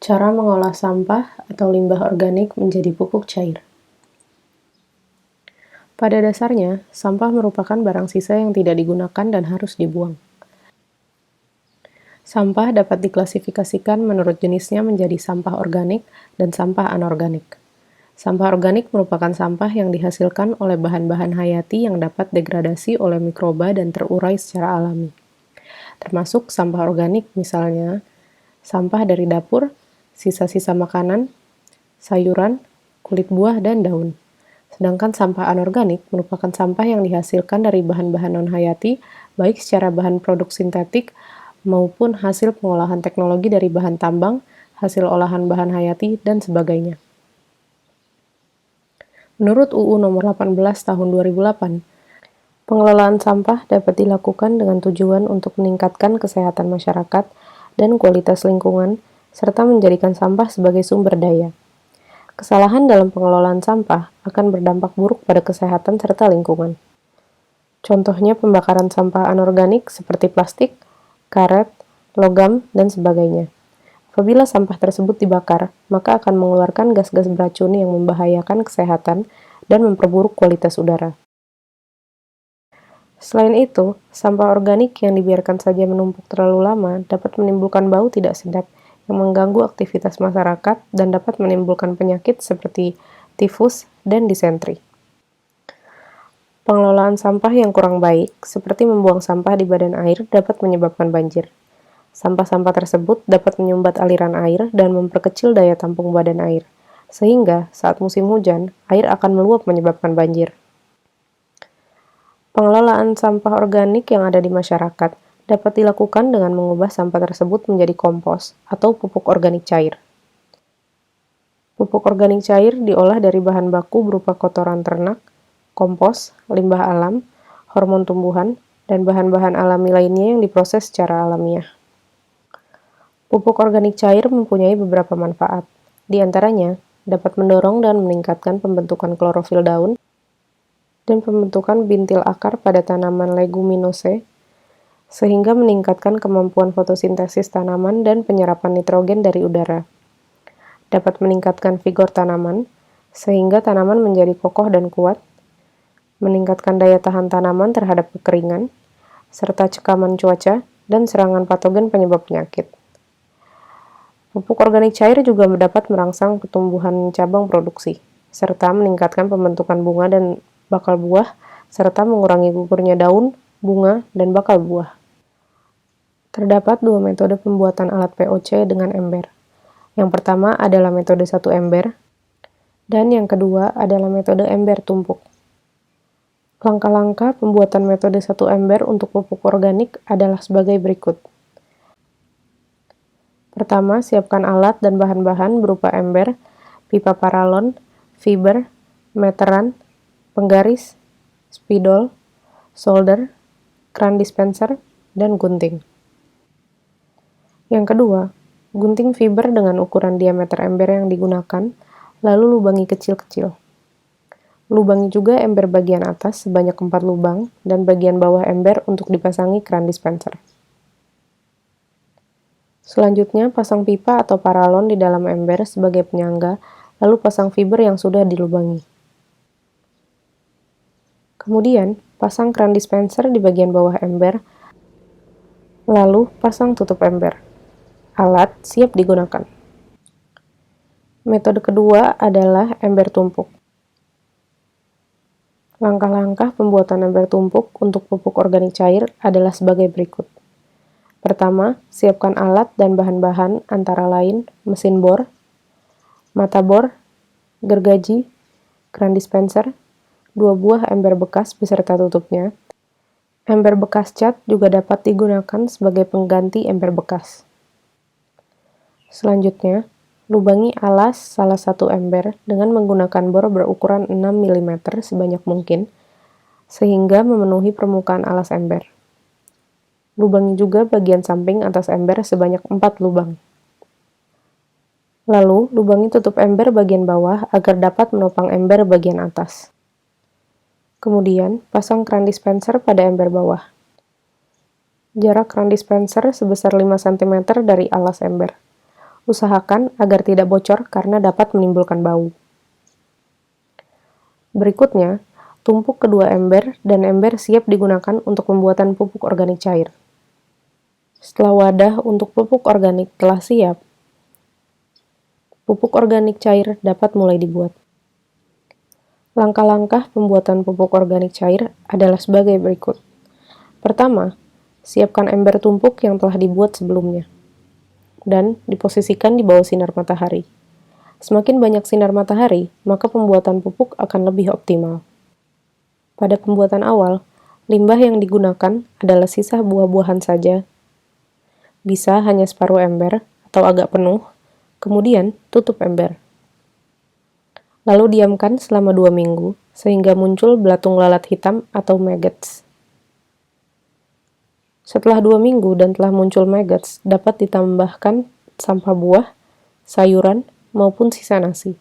Cara mengolah sampah atau limbah organik menjadi pupuk cair. Pada dasarnya, sampah merupakan barang sisa yang tidak digunakan dan harus dibuang. Sampah dapat diklasifikasikan menurut jenisnya menjadi sampah organik dan sampah anorganik. Sampah organik merupakan sampah yang dihasilkan oleh bahan-bahan hayati yang dapat degradasi oleh mikroba dan terurai secara alami. Termasuk sampah organik misalnya, sampah dari dapur, sisa-sisa makanan, sayuran, kulit buah, dan daun. Sedangkan sampah anorganik merupakan sampah yang dihasilkan dari bahan-bahan non-hayati, baik secara bahan produk sintetik maupun hasil pengolahan teknologi dari bahan tambang, hasil olahan bahan hayati, dan sebagainya. Menurut UU Nomor 18 Tahun 2008, pengelolaan sampah dapat dilakukan dengan tujuan untuk meningkatkan kesehatan masyarakat dan kualitas lingkungan, serta menjadikan sampah sebagai sumber daya. Kesalahan dalam pengelolaan sampah akan berdampak buruk pada kesehatan serta lingkungan. Contohnya pembakaran sampah anorganik seperti plastik, karet, logam, dan sebagainya. Apabila sampah tersebut dibakar, maka akan mengeluarkan gas-gas beracun yang membahayakan kesehatan dan memperburuk kualitas udara. Selain itu, sampah organik yang dibiarkan saja menumpuk terlalu lama dapat menimbulkan bau tidak sedap yang mengganggu aktivitas masyarakat dan dapat menimbulkan penyakit seperti tifus dan disentri. Pengelolaan sampah yang kurang baik, seperti membuang sampah di badan air, dapat menyebabkan banjir. Sampah-sampah tersebut dapat menyumbat aliran air dan memperkecil daya tampung badan air, sehingga saat musim hujan, air akan meluap menyebabkan banjir. Pengelolaan sampah organik yang ada di masyarakat dapat dilakukan dengan mengubah sampah tersebut menjadi kompos atau pupuk organik cair. Pupuk organik cair diolah dari bahan baku berupa kotoran ternak, kompos, limbah alam, hormon tumbuhan, dan bahan-bahan alami lainnya yang diproses secara alamiah. Pupuk organik cair mempunyai beberapa manfaat. Di antaranya, dapat mendorong dan meningkatkan pembentukan klorofil daun dan pembentukan bintil akar pada tanaman leguminosae, sehingga meningkatkan kemampuan fotosintesis tanaman dan penyerapan nitrogen dari udara. Dapat meningkatkan vigor tanaman, sehingga tanaman menjadi kokoh dan kuat, meningkatkan daya tahan tanaman terhadap kekeringan, serta cekaman cuaca dan serangan patogen penyebab penyakit. Pupuk organik cair juga dapat merangsang pertumbuhan cabang produksi, serta meningkatkan pembentukan bunga dan bakal buah, serta mengurangi gugurnya daun, bunga, dan bakal buah. Terdapat dua metode pembuatan alat POC dengan ember. Yang pertama adalah metode satu ember, dan yang kedua adalah metode ember tumpuk. Langkah-langkah pembuatan metode satu ember untuk pupuk organik adalah sebagai berikut. Pertama, siapkan alat dan bahan-bahan berupa ember, pipa paralon, fiber, meteran, penggaris, spidol, solder, keran dispenser, dan gunting. Yang kedua, gunting fiber dengan ukuran diameter ember yang digunakan, lalu lubangi kecil-kecil. Lubangi juga ember bagian atas sebanyak 4 lubang dan bagian bawah ember untuk dipasangi keran dispenser. Selanjutnya, pasang pipa atau paralon di dalam ember sebagai penyangga, lalu pasang fiber yang sudah dilubangi. Kemudian, pasang keran dispenser di bagian bawah ember, lalu pasang tutup ember. Alat siap digunakan. Metode kedua adalah ember tumpuk. Langkah-langkah pembuatan ember tumpuk untuk pupuk organik cair adalah sebagai berikut. Pertama, siapkan alat dan bahan-bahan antara lain mesin bor, mata bor, gergaji, keran dispenser, 2 buah ember bekas beserta tutupnya. Ember bekas cat juga dapat digunakan sebagai pengganti ember bekas. Selanjutnya, lubangi alas salah satu ember dengan menggunakan bor berukuran 6 mm sebanyak mungkin, sehingga memenuhi permukaan alas ember. Lubangi juga bagian samping atas ember sebanyak 4 lubang. Lalu, lubangi tutup ember bagian bawah agar dapat menopang ember bagian atas. Kemudian, pasang keran dispenser pada ember bawah. Jarak keran dispenser sebesar 5 cm dari alas ember. Usahakan agar tidak bocor karena dapat menimbulkan bau. Berikutnya, tumpuk kedua ember dan ember siap digunakan untuk pembuatan pupuk organik cair. Setelah wadah untuk pupuk organik telah siap, pupuk organik cair dapat mulai dibuat. Langkah-langkah pembuatan pupuk organik cair adalah sebagai berikut. Pertama, siapkan ember tumpuk yang telah dibuat sebelumnya dan diposisikan di bawah sinar matahari. Semakin banyak sinar matahari, maka pembuatan pupuk akan lebih optimal. Pada pembuatan awal, limbah yang digunakan adalah sisa buah-buahan saja. Bisa hanya separuh ember atau agak penuh, kemudian tutup ember. Lalu diamkan selama 2 minggu, sehingga muncul belatung lalat hitam atau maggots. Setelah 2 minggu dan telah muncul maggots, dapat ditambahkan sampah buah, sayuran, maupun sisa nasi.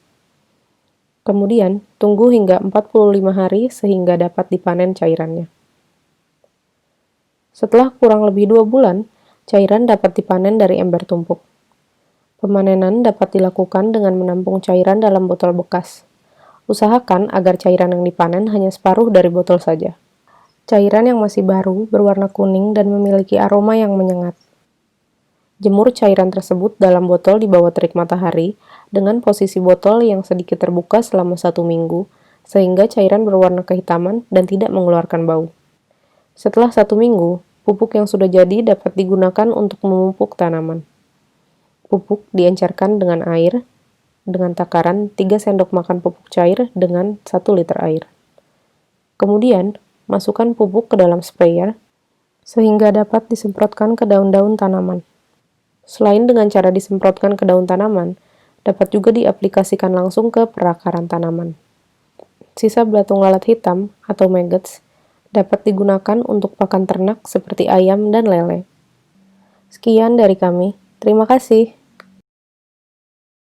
Kemudian, tunggu hingga 45 hari sehingga dapat dipanen cairannya. Setelah kurang lebih 2 bulan, cairan dapat dipanen dari ember tumpuk. Pemanenan dapat dilakukan dengan menampung cairan dalam botol bekas. Usahakan agar cairan yang dipanen hanya separuh dari botol saja. Cairan yang masih baru berwarna kuning dan memiliki aroma yang menyengat. Jemur cairan tersebut dalam botol di bawah terik matahari dengan posisi botol yang sedikit terbuka selama 1 minggu, sehingga cairan berwarna kehitaman dan tidak mengeluarkan bau. Setelah 1 minggu, pupuk yang sudah jadi dapat digunakan untuk memupuk tanaman. Pupuk diencerkan dengan air, dengan takaran 3 sendok makan pupuk cair dengan 1 liter air. Kemudian, masukkan pupuk ke dalam sprayer, sehingga dapat disemprotkan ke daun-daun tanaman. Selain dengan cara disemprotkan ke daun tanaman, dapat juga diaplikasikan langsung ke perakaran tanaman. Sisa belatung lalat hitam atau maggots dapat digunakan untuk pakan ternak seperti ayam dan lele. Sekian dari kami, terima kasih.